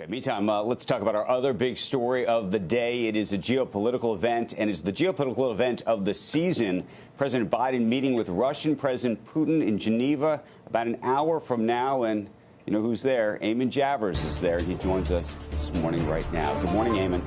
Okay, meantime, let's talk about our other big story of the day. It is a geopolitical event, and it's the geopolitical event of the season. President Biden meeting with Russian President Putin in Geneva about an hour from now. And you know who's there? Eamon Javers is there. He joins us this morning right now. Good morning, Eamon.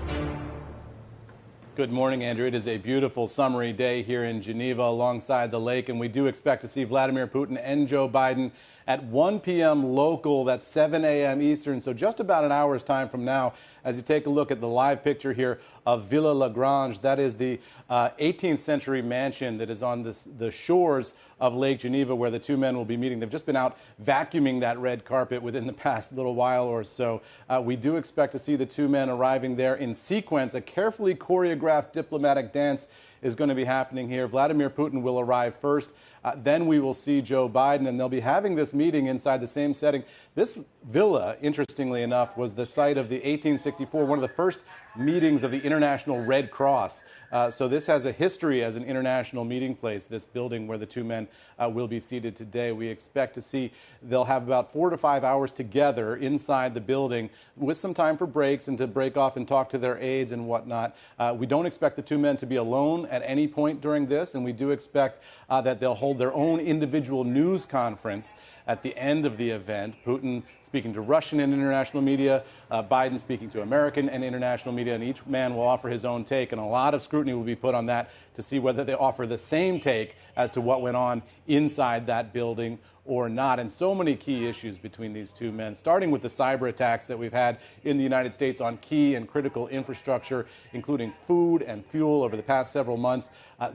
Good morning, Andrew. It is a beautiful summery day here in Geneva alongside the lake, and we do expect to see Vladimir Putin and Joe Biden at 1 p.m. local. That's 7 a.m. Eastern, so just about an hour's time from now. As you take a look at the live picture here of Villa Lagrange, that is the 18th century mansion that is on the shores of Lake Geneva where the two men will be meeting. They've just been out vacuuming that red carpet within the past little while or so. We do expect to see the two men arriving there in sequence. A carefully choreographed diplomatic dance is going to be happening here. Vladimir Putin will arrive first. Then we will see Joe Biden, and they'll be having this meeting inside the same setting. This villa, interestingly enough, was the site of the 1864, one of the first meetings of the International Red Cross. So this has a history as an international meeting place, this building where the two men will be seated today. We expect to see they'll have about 4 to 5 hours together inside the building with some time for breaks and to break off and talk to their aides and whatnot. We don't expect the two men to be alone at any point during this, and we do expect that they'll hold their own individual news conference at the end of the event. Putin speaking to Russian and international media, Biden speaking to American and international media, and each man will offer his own take, and a lot of scrutiny will be put on that to see whether they offer the same take as to what went on inside that building or not. And so many key issues between these two men, starting with the cyber attacks that we've had in the United States on key and critical infrastructure, including food and fuel over the past several months.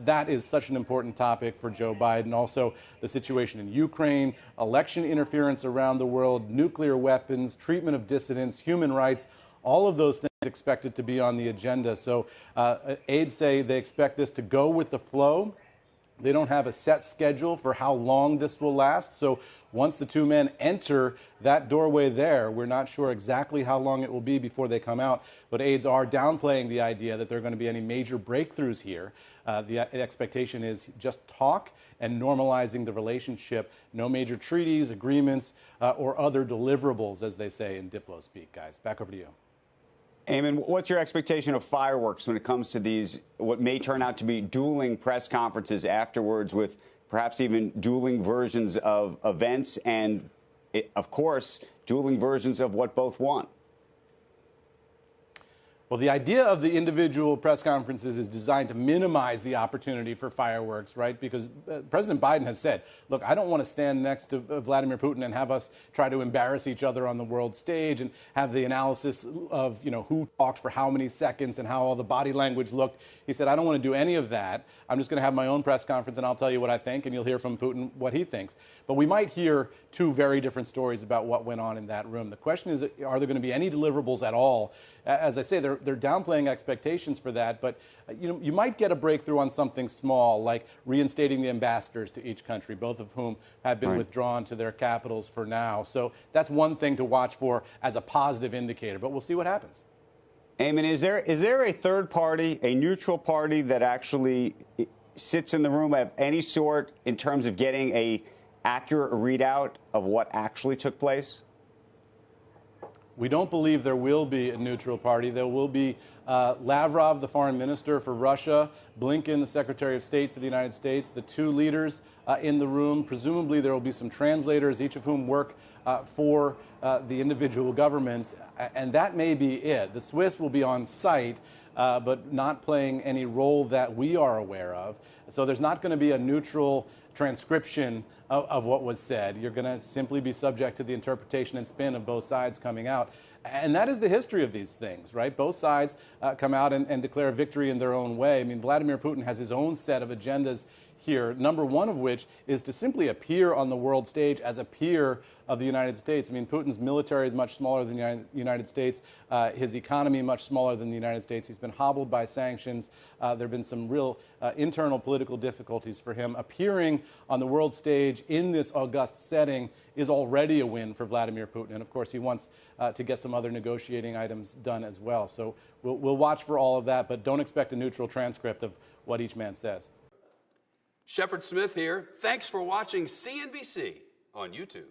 That is such an important topic for Joe Biden. Also, the situation in Ukraine, election interference around the world, nuclear weapons, treatment of dissidents, human rights, all of those things expected to be on the agenda. So aides say they expect this to go with the flow. They don't have a set schedule for how long this will last. So once the two men enter that doorway there, we're not sure exactly how long it will be before they come out. But aides are downplaying the idea that there are going to be any major breakthroughs here. The expectation is just talk and normalizing the relationship. No major treaties, agreements, or other deliverables, as they say in Diplo speak. Guys, back over to you. Eamon, what's your expectation of fireworks when it comes to these, what may turn out to be dueling press conferences afterwards with perhaps even dueling versions of events and, of course, dueling versions of what both want? Well, the idea of the individual press conferences is designed to minimize the opportunity for fireworks, right? Because President Biden has said, look, I don't want to stand next to Vladimir Putin and have us try to embarrass each other on the world stage and have the analysis of, you know, who talked for how many seconds and how all the body language looked. He said, I don't want to do any of that. I'm just going to have my own press conference and I'll tell you what I think and you'll hear from Putin what he thinks. But we might hear two very different stories about what went on in that room. The question is, are there going to be any deliverables at all? As I say, they're downplaying expectations for that, but you might get a breakthrough on something small, like reinstating the ambassadors to each country, both of whom have been withdrawn to their capitals for now. So that's one thing to watch for as a positive indicator, but we'll see what happens. Eamon, is there a third party, a neutral party that actually sits in the room of any sort in terms of getting a accurate readout of what actually took place? We don't believe there will be a neutral party. There will be Lavrov, the foreign minister for Russia, Blinken, the secretary of state for the United States, the two leaders in the room. Presumably there will be some translators, each of whom work for the individual governments, and that may be it. The Swiss will be on site, but not playing any role that we are aware of. So there's not going to be a neutral transcription of what was said. You're going to simply be subject to the interpretation and spin of both sides coming out. And that is the history of these things, right? Both sides come out and declare victory in their own way. I mean, Vladimir Putin has his own set of agendas here, number one of which is to simply appear on the world stage as a peer of the United States. I mean, Putin's military is much smaller than the United States, his economy much smaller than the United States. He's been hobbled by sanctions. There have been some real internal political difficulties for him. Appearing on the world stage in this august setting is already a win for Vladimir Putin. And of course, he wants to get some other negotiating items done as well. So we'll watch for all of that, but don't expect a neutral transcript of what each man says. Shepard Smith here. Thanks for watching CNBC on YouTube.